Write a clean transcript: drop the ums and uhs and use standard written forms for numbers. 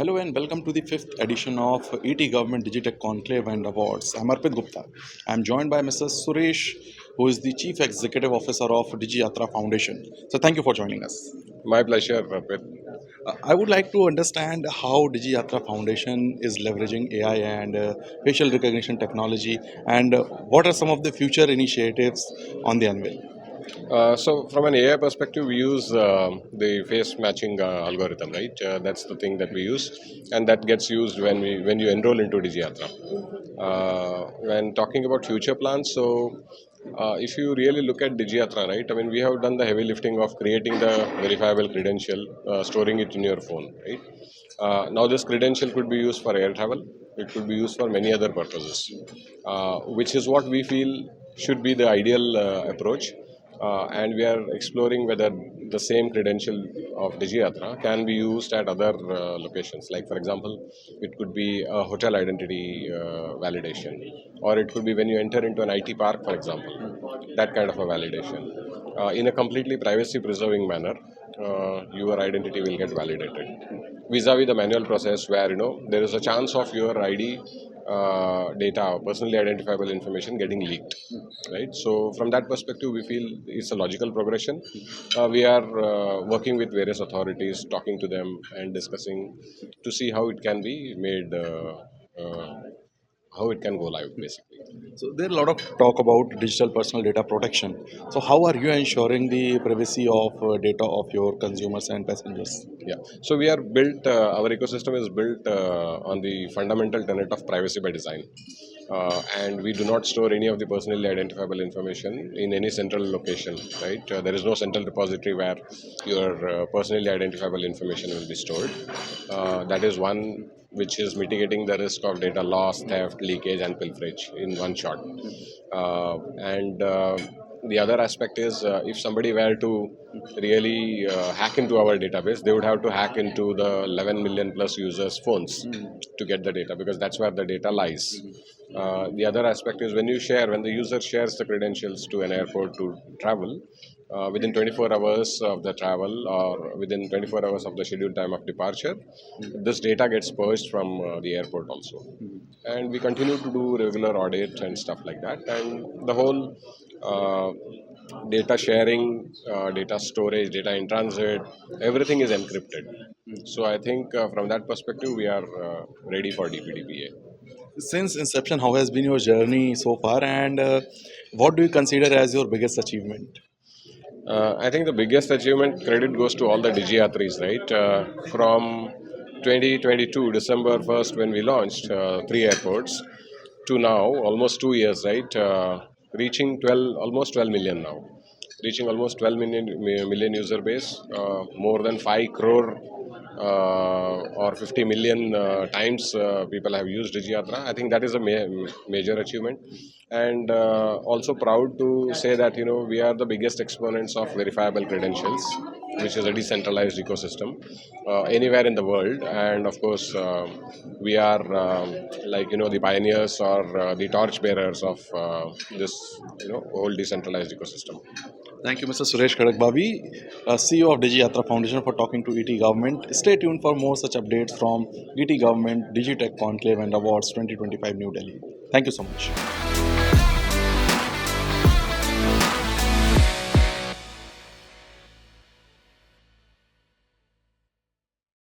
Hello and welcome to the fifth edition of ET Government Digitech Conclave and Awards. I'm Arpit Gupta. I'm joined by Mr. Suresh, who is the Chief Executive Officer of Digi Yatra Foundation. So thank you for joining us. My pleasure, Arpit. I would like to understand how Digi Yatra Foundation is leveraging AI and facial recognition technology, and what are some of the future initiatives on the anvil. So, from an AI perspective, we use the face matching algorithm, right? That's the thing that we use, and that gets used when you enroll into Digiyatra. When talking about future plans, if you really look at Digiyatra, right? I mean, we have done the heavy lifting of creating the verifiable credential, storing it in your phone, right? Now, this credential could be used for air travel. It could be used for many other purposes, which is what we feel should be the ideal approach. And we are exploring whether the same credential of Digiyatra can be used at other locations. Like, for example, it could be a hotel identity validation, or it could be when you enter into an IT park, for example, that kind of a validation. In a completely privacy preserving manner, your identity will get validated vis-a-vis the manual process where there is a chance of your ID data, personally identifiable information getting leaked, right? So from that perspective, we feel it's a logical progression. We are working with various authorities, talking to them and discussing to see how it can be made, how it can go live, basically. So there are a lot of talk about digital personal data protection. So how are you ensuring the privacy of data of your consumers and passengers? Yeah. So we are built, our ecosystem is built on the fundamental tenet of privacy by design. And we do not store any of the personally identifiable information in any central location, right? There is no central repository where your personally identifiable information will be stored. That is one which is mitigating the risk of data loss, theft, leakage, and pilferage in one shot. And the other aspect is if somebody were to really hack into our database, they would have to hack into the 11 million plus users' phones to get the data, because that's where the data lies. The other aspect is when the user shares the credentials to an airport to travel, within 24 hours of the travel or within 24 hours of the scheduled time of departure, this data gets purged from the airport also. And we continue to do regular audit and stuff like that. And the whole data sharing, data storage, data in transit, everything is encrypted. So I think from that perspective, we are ready for DPDPA. Since inception, how has been your journey so far, and what do you consider as your biggest achievement? I think the biggest achievement credit goes to all the Digiyatris, right? From 2022, December 1st, when we launched three airports, to now, almost 2 years, right? Reaching almost 12 million now. Reaching almost 12 million user base, more than 5 crore or 50 million times people have used Digiyatra. I think that is a major achievement, and also proud to say that we are the biggest exponents of verifiable credentials, which is a decentralized ecosystem anywhere in the world. And of course, we are the pioneers or the torch bearers of this whole decentralized ecosystem. Thank you, Mr. Suresh Khadakbhavi, CEO of Digi Yatra Foundation, for talking to ET Government. Stay tuned for more such updates from ET Government Digitech Conclave and Awards 2025 New Delhi. Thank you so much.